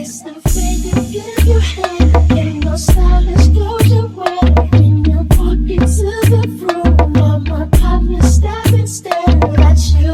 It's the way you give your hand and your stylish clothes you wear. When you walk into the room, all my partners stop and stare at you.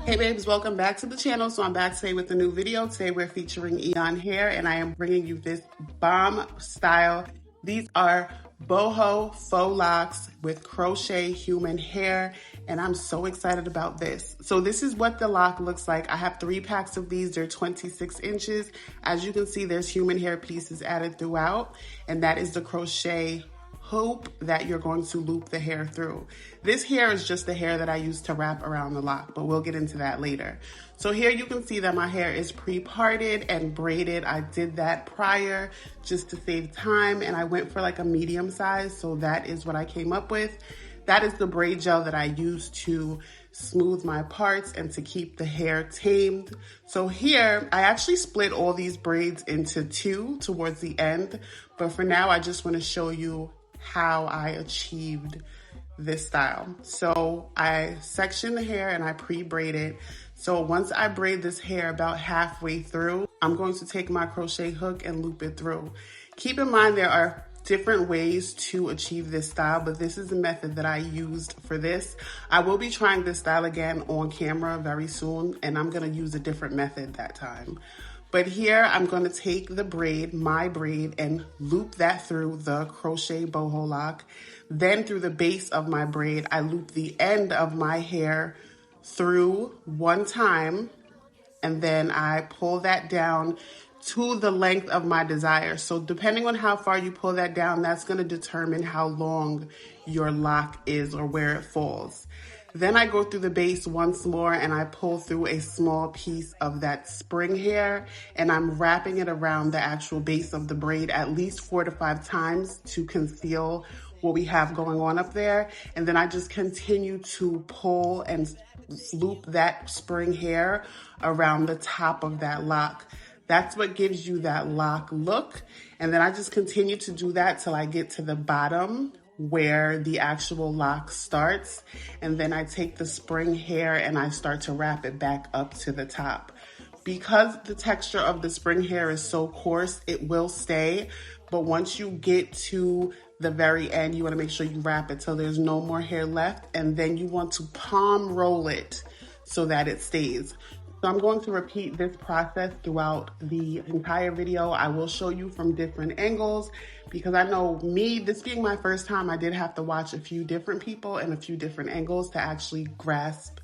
Hey babes, welcome back to the channel. So I'm back today with a new video. Today we're featuring Eayonhair and I am bringing you this bomb style. These are boho faux locks with crochet human hair and I'm so excited about this. So this is what the lock looks like. I have 3 packs of these. They're 26 inches. As you can see, there's human hair pieces added throughout and that is the crochet hoop that you're going to loop the hair through. This hair is just the hair that I use to wrap around the lock, but we'll get into that later. So here you can see that my hair is pre-parted and braided. I did that prior just to save time and I went for like a medium size, so that is what I came up with. That is the braid gel that I use to smooth my parts and to keep the hair tamed. So here, I actually split all these braids into 2 towards the end, but for now, I just want to show you how I achieved this style. So I section the hair and I pre-braid it. So once I braid this hair about halfway through, I'm going to take my crochet hook and loop it through. Keep in mind there are different ways to achieve this style, but this is the method that I used for this. I will be trying this style again on camera very soon, and I'm gonna use a different method that time. But here I'm gonna take the braid, my braid, and loop that through the Crochet Boho Loc. Then through the base of my braid, I loop the end of my hair through one time, and then I pull that down to the length of my desire. So depending on how far you pull that down, that's gonna determine how long your lock is or where it falls. Then I go through the base once more and I pull through a small piece of that spring hair and I'm wrapping it around the actual base of the braid at least 4 to 5 times to conceal what we have going on up there. And then I just continue to pull and loop that spring hair around the top of that lock. That's what gives you that lock look. And then I just continue to do that till I get to the bottom where the actual lock starts. And then I take the spring hair and I start to wrap it back up to the top. Because the texture of the spring hair is so coarse, it will stay. But once you get to the very end, you want to make sure you wrap it till there's no more hair left. And then you want to palm roll it so that it stays. So I'm going to repeat this process throughout the entire video. I will show you from different angles because I know me, this being my first time, I did have to watch a few different people and a few different angles to actually grasp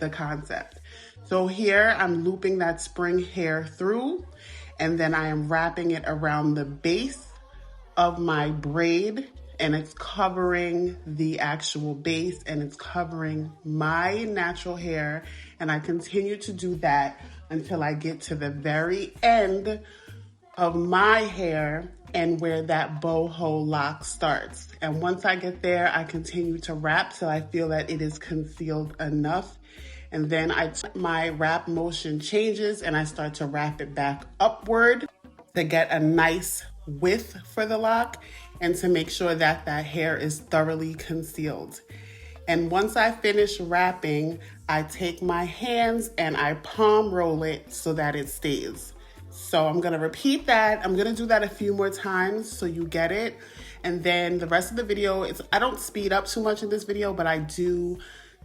the concept. So here I'm looping that spring hair through and then I am wrapping it around the base of my braid and it's covering the actual base and it's covering my natural hair. And I continue to do that until I get to the very end of my hair and where that boho lock starts. And once I get there, I continue to wrap till I feel that it is concealed enough. And then my wrap motion changes and I start to wrap it back upward to get a nice width for the lock and to make sure that that hair is thoroughly concealed. And once I finish wrapping, I take my hands and I palm roll it so that it stays. So I'm gonna repeat that. I'm gonna do that a few more times so you get it. And then the rest of the video, I don't speed up too much in this video, but I do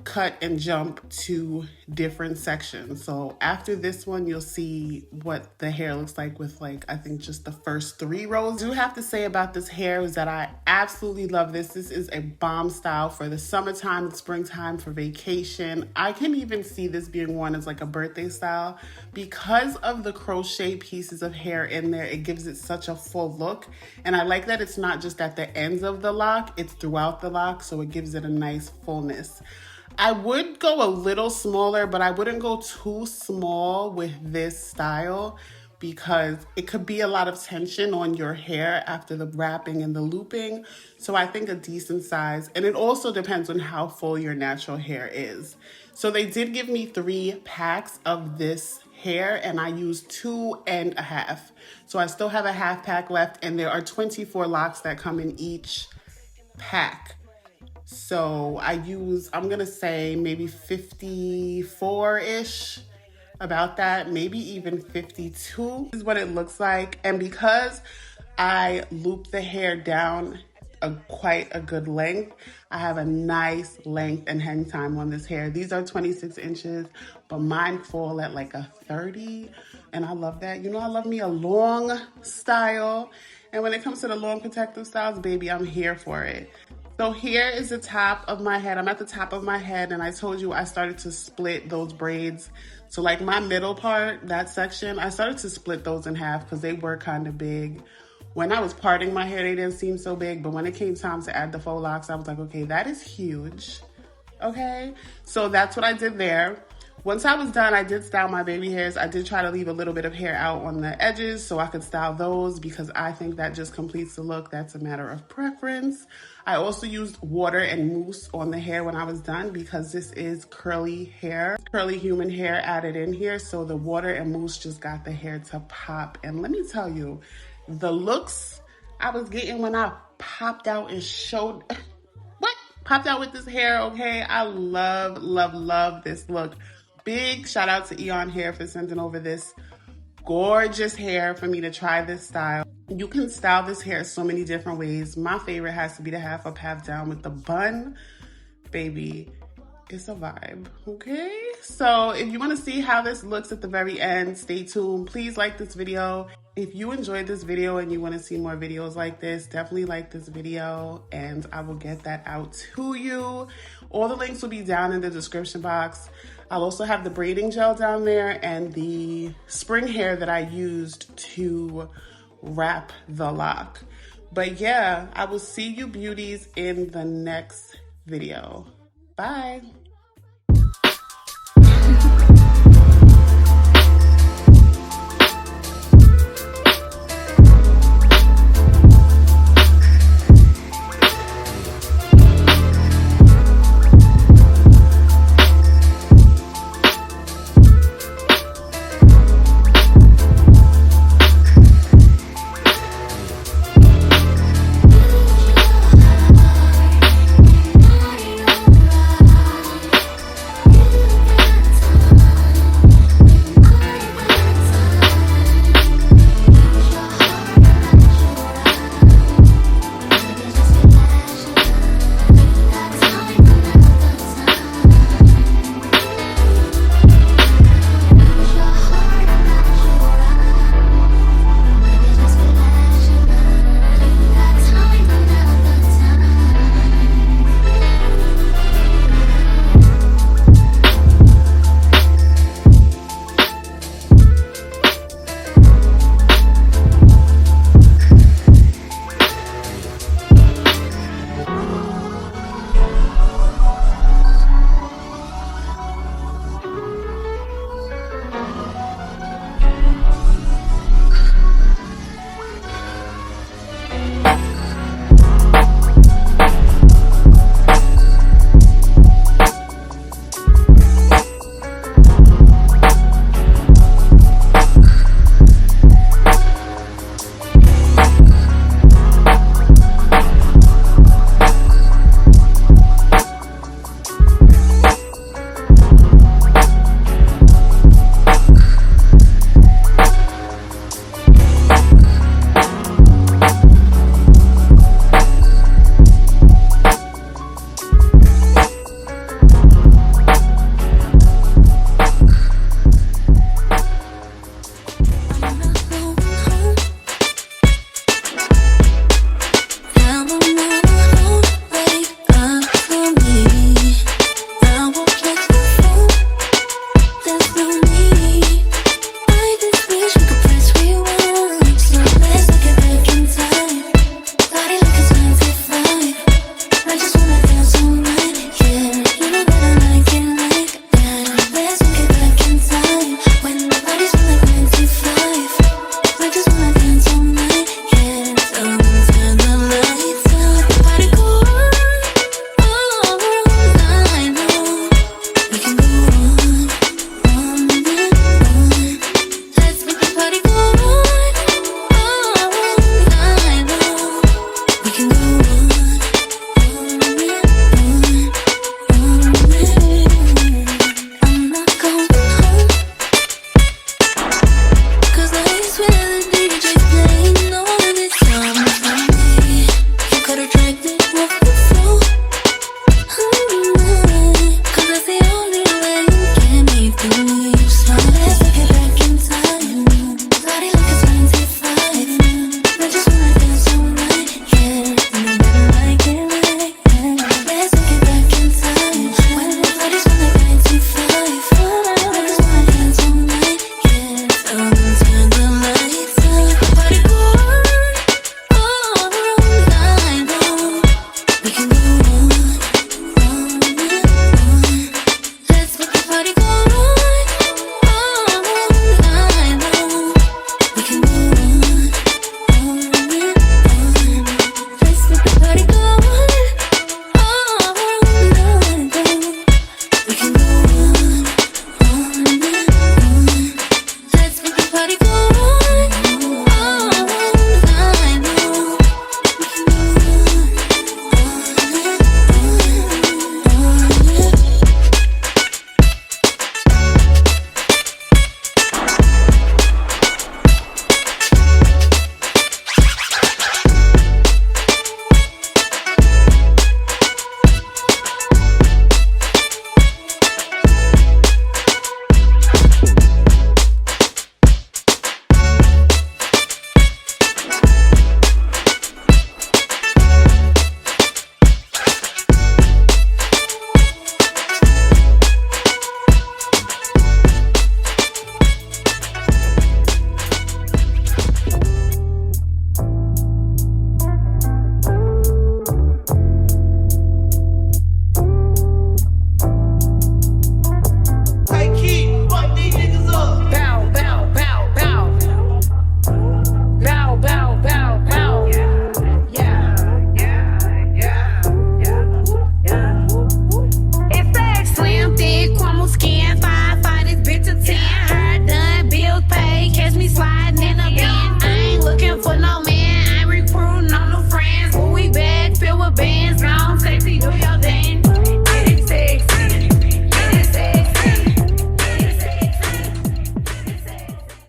cut and jump to different sections. So after this one, you'll see what the hair looks like with I think just the first 3 rows. I do have to say about this hair is that I absolutely love this. This is a bomb style for the summertime, the springtime, for vacation. I can even see this being worn as like a birthday style. Because of the crochet pieces of hair in there, it gives it such a full look. And I like that it's not just at the ends of the lock, it's throughout the lock, so it gives it a nice fullness. I would go a little smaller, but I wouldn't go too small with this style because it could be a lot of tension on your hair after the wrapping and the looping. So I think a decent size, and it also depends on how full your natural hair is. So they did give me 3 packs of this hair and I used 2.5. So I still have a half pack left and there are 24 locks that come in each pack. So I use, I'm gonna say maybe 54-ish, about that, maybe even 52. This is what it looks like. And because I loop the hair down quite a good length, I have a nice length and hang time on this hair. These are 26 inches, but mine fall at like a 30. And I love that. You know, I love me a long style. And when it comes to the long protective styles, baby, I'm here for it. So here is the top of my head. I'm at the top of my head, and I told you I started to split those braids. So like my middle part, that section, I started to split those in half because they were kind of big. When I was parting my hair, they didn't seem so big, but when it came time to add the faux locks, I was like, okay, that is huge. Okay, so that's what I did there. Once I was done, I did style my baby hairs. I did try to leave a little bit of hair out on the edges so I could style those because I think that just completes the look. That's a matter of preference. I also used water and mousse on the hair when I was done because this is curly hair, curly human hair added in here. So the water and mousse just got the hair to pop. And let me tell you, the looks I was getting when I popped out and showed... Popped out with this hair, okay? I love, love, love this look. Big shout out to Eayonhair for sending over this gorgeous hair for me to try this style. You can style this hair so many different ways. My favorite has to be the half up, half down with the bun. Baby, it's a vibe, okay? So if you want to see how this looks at the very end, stay tuned. Please like this video. If you enjoyed this video and you want to see more videos like this, definitely like this video and I will get that out to you. All the links will be down in the description box. I'll also have the braiding gel down there and the spring hair that I used to wrap the lock. But yeah, I will see you beauties in the next video. Bye.